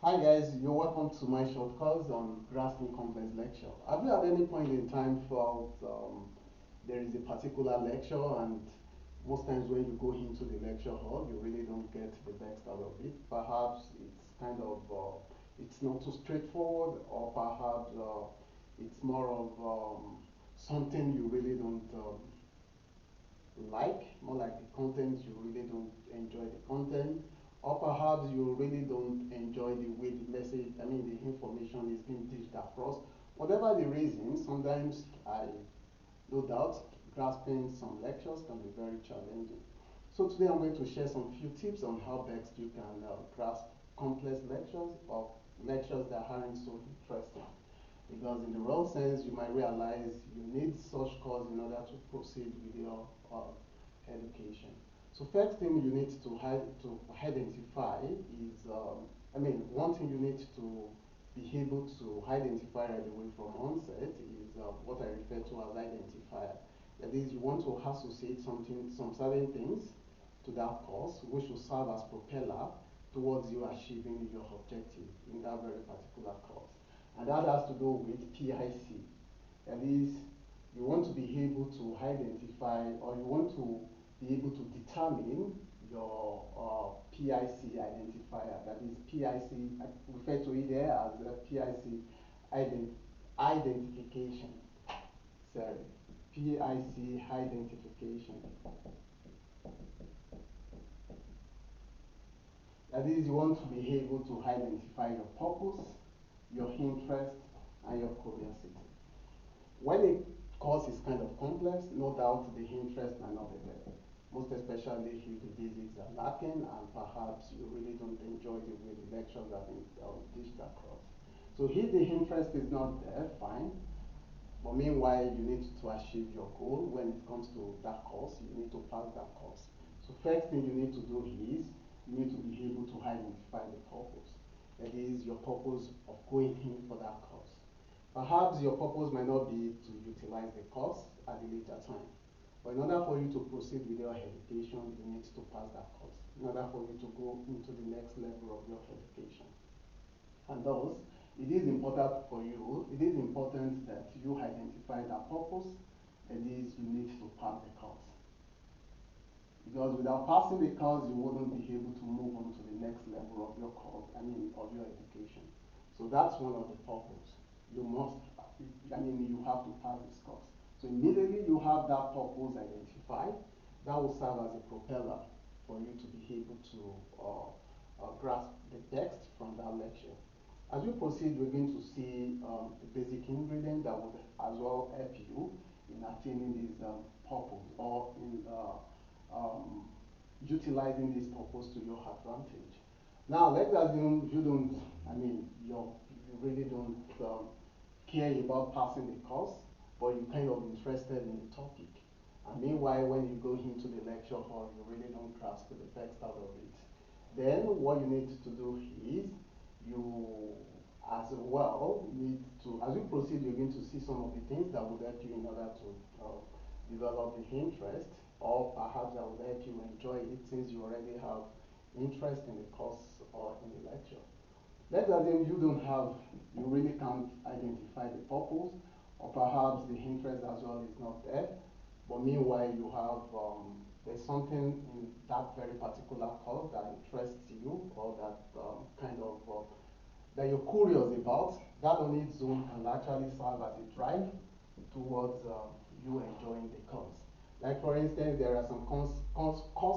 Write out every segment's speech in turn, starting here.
Hi guys, you're welcome to my short course on grasping complex lecture. Have you at any point in time felt there is a particular lecture and most times when you go into the lecture hall, you really don't get the best out of it? Perhaps it's kind of, it's not too straightforward, or perhaps it's more of something you really don't more like the content, you really don't enjoy the content, or perhaps you really don't enjoy the way the message, the information is being dished across. Whatever the reason, sometimes no doubt, grasping some lectures can be very challenging. So today I'm going to share some few tips on how best you can grasp complex lectures or lectures that aren't so interesting. Because in the real sense, you might realize you need such course in order to proceed with your education. So first thing you need to identify is, one thing you need to be able to identify right away from onset is what I refer to as identifier. That is, you want to associate some certain things to that course, which will serve as propeller towards you achieving your objective in that very particular course. And that has to do with PIC. That is, you want to be able to identify, or you want to be able to determine your PIC identifier. That is PIC, I refer to it there as PIC identification. Sorry, PIC identification. That is, you want to be able to identify your purpose, your interest, and your curiosity. When a course is kind of complex, no doubt the interest might not be there. Most especially if the basics are lacking and perhaps you really don't enjoy the way the lectures have been dished across. So if the interest is not there, fine. But meanwhile, you need to achieve your goal when it comes to that course. You need to pass that course. So first thing you need to do is you need to be able to identify the purpose. That is your purpose of going in for that course. Perhaps your purpose might not be to utilize the course at a later time. But in order for you to proceed with your education, you need to pass that course. In order for you to go into the next level of your education. And thus, it is important for you, it is important that you identify that purpose, and is you need to pass the course. Because without passing the course, you wouldn't be able to move on to the next level of your course, of your education. So that's one of the purposes. You must, you have to pass this course. So immediately you have that purpose identified, that will serve as a propeller for you to be able to grasp the text from that lecture. As we proceed, we're going to see the basic ingredient that would as well help you in attaining this purpose or in utilizing this purpose to your advantage. Now, let's assume you don't, you really don't care about passing the course, but you're kind of interested in the topic. And meanwhile, when you go into the lecture hall, you really don't grasp the text out of it. Then what you need to do is you as well need to, as we proceed, you're going to see some of the things that would help you in order to develop the interest, or perhaps that would help you enjoy it since you already have interest in the course or in the lecture. Let's assume you don't have, you really can't identify the purpose, or perhaps the interest as well is not there. But meanwhile, you have, there's something in that very particular course that interests you, or that that you're curious about. That on its own can actually serve as a drive towards you enjoying the course. Like for instance, there are some course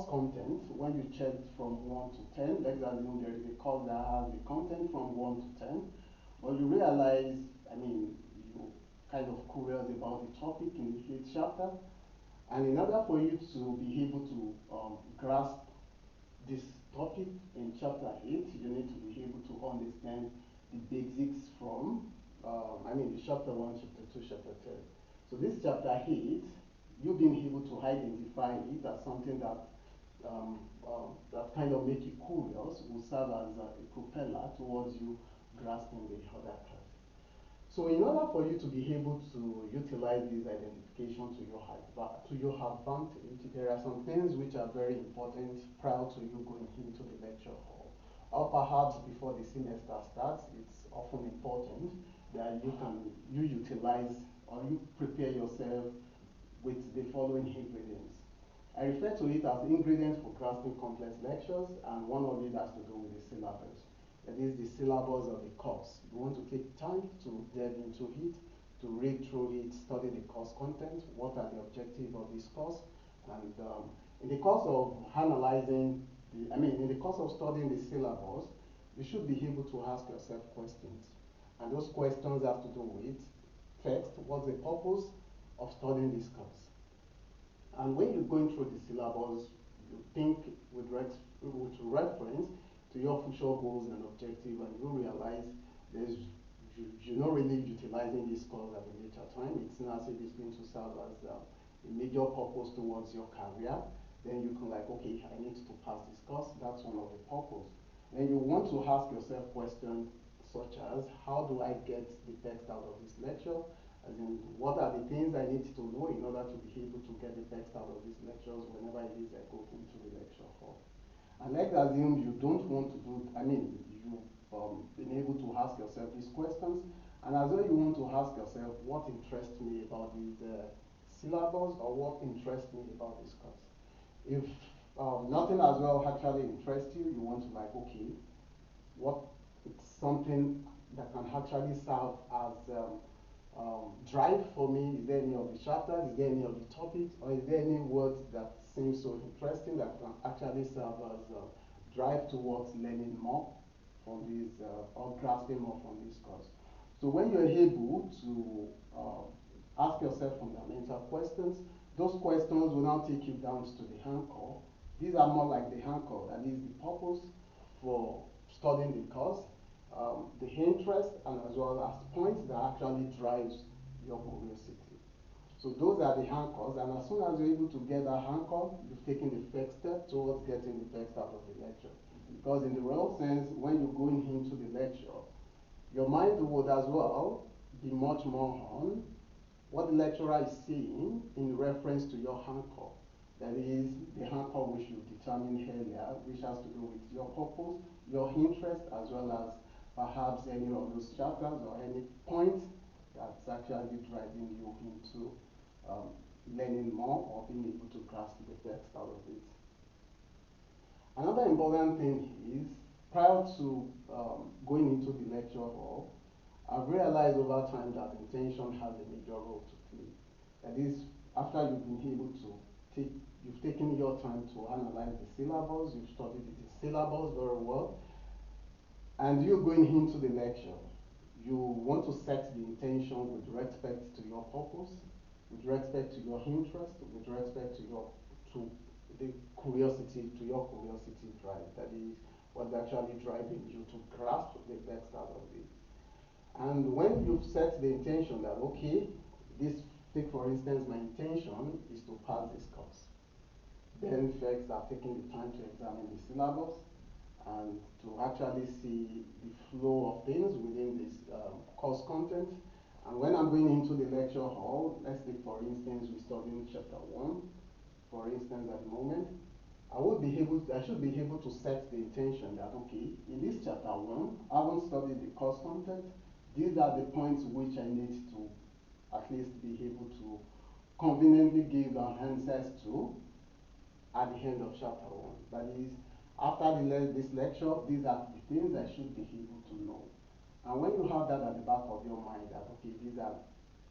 content. When you check from 1 to 10, let's assume there is a course that has the content from 1 to 10, but you realize, you kind of curious about the topic in the 8th chapter, and in order for you to be able to grasp this topic in chapter 8, you need to be able to understand the basics from, the chapter 1, chapter 2, chapter 3. So this chapter 8, you being able to identify it as something that that kind of make you curious will serve as a propeller towards you grasping the other class. So in order for you to be able to utilize this identification to your advantage, there are some things which are very important prior to you going into the lecture hall. or perhaps before the semester starts, it's often important that you utilize or you prepare yourself with the following ingredients. I refer to it as ingredients for grasping complex lectures, and one of it has to do with the syllabus. That is the syllabus of the course. You want to take time to delve into it, to read through it, study the course content, what are the objectives of this course, and in the course of analyzing, in the course of studying the syllabus, you should be able to ask yourself questions. And those questions have to do with, first, what's the purpose of studying this course? And when you're going through the syllabus, you think with reference to your future goals and objectives, and you realize you're not really utilizing this course at a later time. It's not as if it's going to serve as a major purpose towards your career. Then you can like, okay, I need to pass this course. That's one of the purpose. Then you want to ask yourself questions such as, how do I get the text out of this lecture? As in, what are the things I need to know in order to be able to get the text out of these lectures whenever it is I go into the lecture hall? And let's assume you don't want to do, you've been able to ask yourself these questions, and as well you want to ask yourself, what interests me about this syllabus, or what interests me about this course? If nothing as well actually interests you, you want to like, okay, what it's something that can actually serve as drive for me? Is there any of the chapters? Is there any of the topics? Or is there any words that seem so interesting that can actually serve as drive towards learning more from this or grasping more from this course? So when you're able to ask yourself fundamental questions, those questions will now take you down to the anchor. These are more like the anchor, that is the purpose for studying the course, the interest, and as well as points that actually drives your curiosity. So those are the anchors, and as soon as you're able to get that anchor, you've taken the first step towards getting the text out of the lecture. Because in the real sense, when you're going into the lecture, your mind would as well be much more on what the lecturer is saying in reference to your anchor. That is the anchor which you determined earlier, which has to do with your purpose, your interest, as well as perhaps any of those chapters or any point that's actually driving you into learning more or being able to grasp the text out of it. Another important thing is, prior to going into the lecture hall, I've realized over time that intention has a major role to play. That is, after you've been able to you've taken your time to analyze the syllabus, you've studied the syllabus very well, and you're going into the lecture, you want to set the intention with respect to your purpose, with respect to your interest, with respect to your curiosity drive. That is what's actually driving you to grasp the text out of it. And when you've set the intention that, okay, take for instance, my intention is to pass this course. Then first I've taken the time to examine the syllabus and to actually see the flow of things within this course content. And when I'm going into the lecture hall, let's take for instance, we're studying chapter 1, for instance, at the moment, I should be able to set the intention that, okay, in this chapter 1, I haven't studied the course content. These are the points which I need to at least be able to conveniently give answers to at the end of chapter 1. That is, after this lecture, these are the things I should be able to know. And when you have that at the back of your mind, that, okay, these are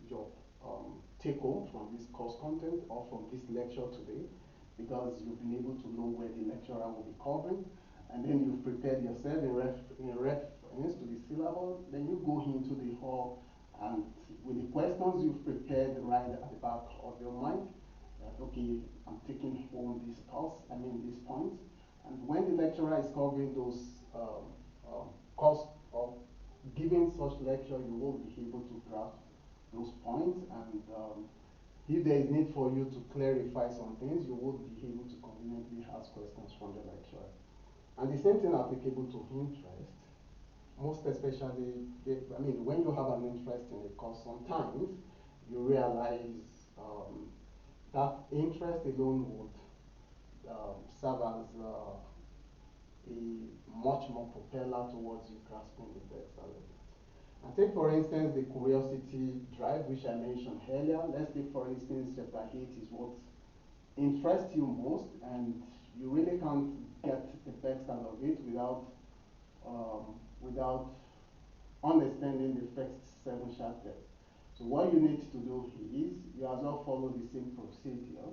your take home from this course content or from this lecture today, because you've been able to know where the lecturer will be covering, and then you've prepared yourself in reference to the syllabus, then you go into the hall and with the questions you've prepared right at the back of your mind, that, okay, I'm taking home these these points, and when the lecturer is covering those course or giving such lecture, you will be able to grasp those points, and if there is need for you to clarify some things, you will be able to conveniently ask questions from the lecturer. And the same thing applicable to interest, most especially, when you have an interest in a course, sometimes you realize that interest alone would serve as a much more propeller towards you grasping the text a little bit. And take for instance the curiosity drive which I mentioned earlier. Let's take for instance chapter 8 is what interests you most, and you really can't get the text out of it without understanding the first 7 chapters. So what you need to do is you as well follow the same procedure,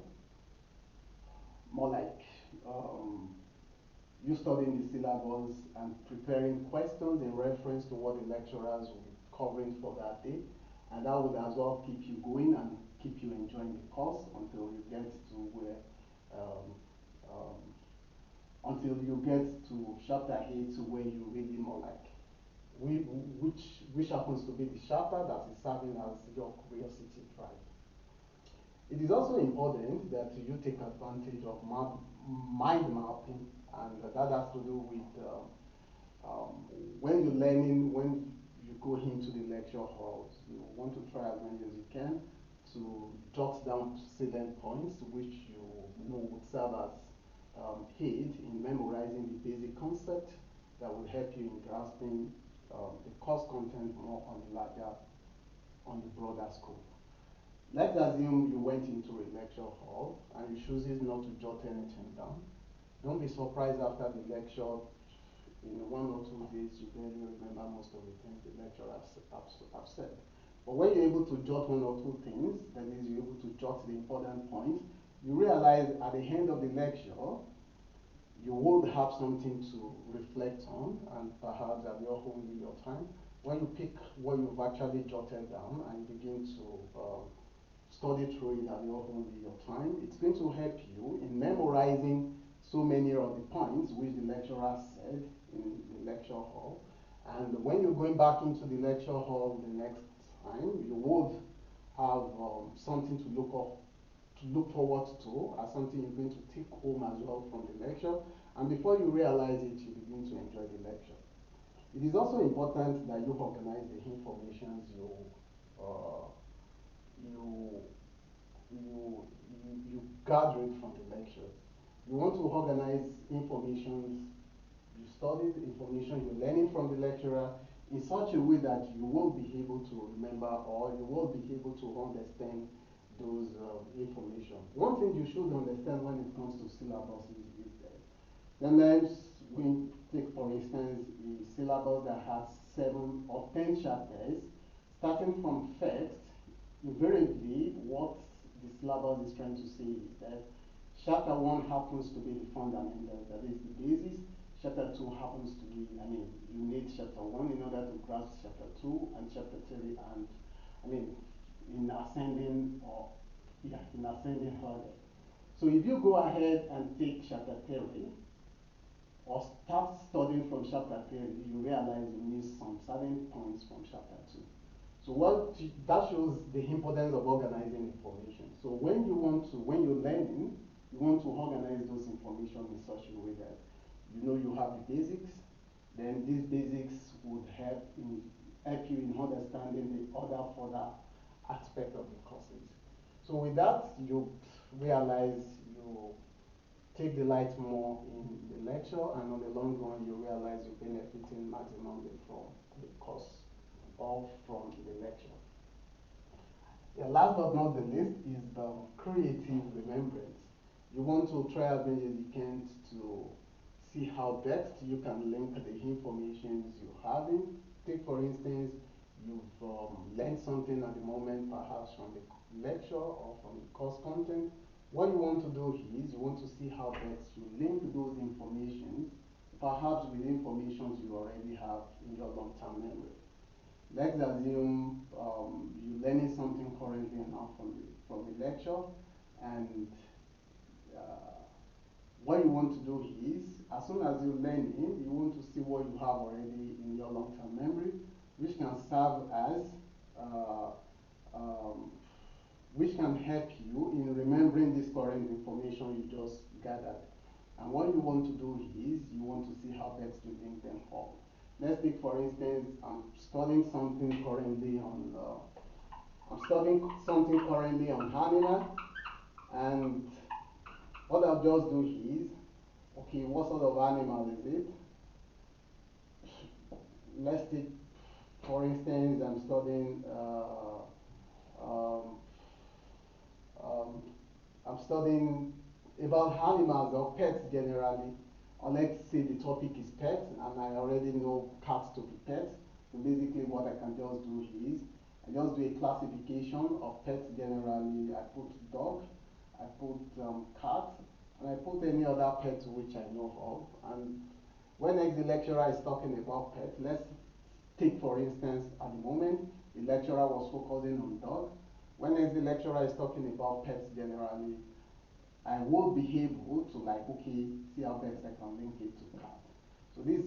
more like you studying the syllabus and preparing questions in reference to what the lecturers will be covering for that day, and that would as well keep you going and keep you enjoying the course until you get to where um, um, until you get to chapter 8 where you really more like which happens to be the chapter that is serving as your curiosity drive. It is also important that you take advantage of mind mapping, and that has to do with when you're learning, when you go into the lecture halls, you want to try as many as you can to jot down salient points which you know would serve as aid in memorizing the basic concept that will help you in grasping the course content more on the broader scope. Let's assume you went into a lecture hall and you chooses not to jot anything down. Don't be surprised after the lecture, in 1 or 2 days, you barely remember most of the things the lecturer have said. But when you're able to jot 1 or 2 things, that is, you're able to jot the important points, you realize at the end of the lecture, you would have something to reflect on, and perhaps at your own your time, when you pick what you've actually jotted down and you begin to study through it at your own your time, it's going to help you in memorizing so many of the points which the lecturer said in the lecture hall. And when you're going back into the lecture hall the next time, you would have something to look forward to as something you're going to take home as well from the lecture. And before you realize it, you begin to enjoy the lecture. It is also important that you organize the information uh, you, you gather it from the lectures. You want to organize information you studied, information you're learning from the lecturer in such a way that you will be able to remember or you will be able to understand those information. One thing you should understand when it comes to syllabus is that sometimes we take for instance a syllabus that has 7 or 10 chapters, starting from first, invariably what the syllabus is trying to say is that chapter 1 happens to be the fundamentals, that is the basis. Chapter 2 happens to be, you need chapter 1 in order to grasp chapter 2 and chapter 3, and in ascending in ascending order. So if you go ahead and take chapter 3 or start studying from chapter 3, you realize you miss some certain points from chapter 2. So that shows the importance of organizing information. So when you're learning, you want to organize those information in such a way that you know you have the basics, then these basics would help you in understanding the other further aspect of the courses. So with that, you realize you take the light more in the lecture, and on the long run, you realize you're benefiting maximally from the course or from the lecture. Yeah, last but not the least is the creative remembrance. You want to try as many as you can to see how best you can link the information you're having. Take for instance, you've learned something at the moment, perhaps from the lecture or from the course content. What you want to do is you want to see how best you link those information, perhaps with information you already have in your long-term memory. Let's assume you're learning something currently now from the lecture, and uh, what you want to do is, as soon as you're learning, you want to see what you have already in your long-term memory, which can serve as, uh, um, which can help you in remembering this current information you just gathered. And what you want to do is, you want to see how best to link them up. Let's take, for instance, I'm studying something currently on Hanina, and what I'll just do is, okay, what sort of animal is it? Let's take, for instance, I'm studying um, um, I'm studying about animals or pets generally. Or let's say the topic is pets, and I already know cats to be pets. So basically, what I can just do is I just do a classification of pets generally. I put dog, I put cat, and I put any other pet which I know of. And when next the lecturer is talking about pets, let's take for instance at the moment the lecturer was focusing on dog. When next the lecturer is talking about pets generally, I will be able to like, okay, see how best I can link it to cat. So this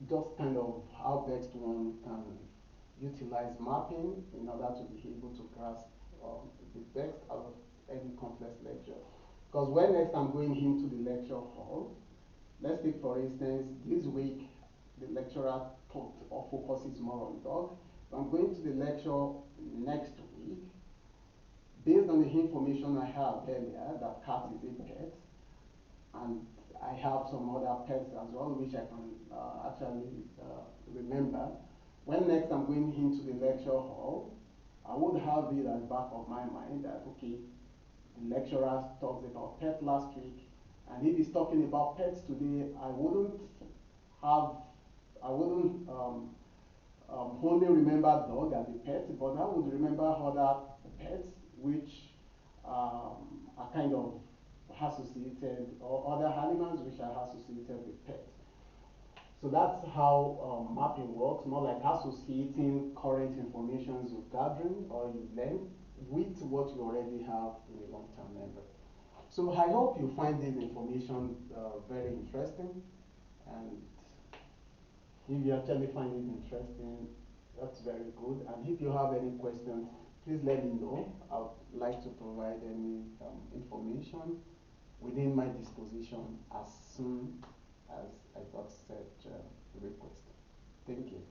just kind of how best one can utilize mapping in order to be able to grasp the best out of any complex lecture. Because when next I'm going into the lecture hall, let's take for instance this week the lecturer talked or focuses more on dog. If I'm going to the lecture next week, based on the information I have earlier that cat is a pet, and I have some other pets as well which I can actually remember. When next I'm going into the lecture hall, I would have it at the back of my mind that okay, the lecturer talks about pet last week, and if he's talking about pets today, have, I wouldn't only remember dog as a pet, but I would remember other pets which are kind of associated, or other animals which are associated with pets. So that's how mapping works, more like associating current information you're gathering or you learn with what you already have in a long-term memory. So I hope you find this information very interesting, and if you actually find it interesting, that's very good. And if you have any questions, please let me know. I would like to provide any information within my disposition as soon as I got such a request. Thank you.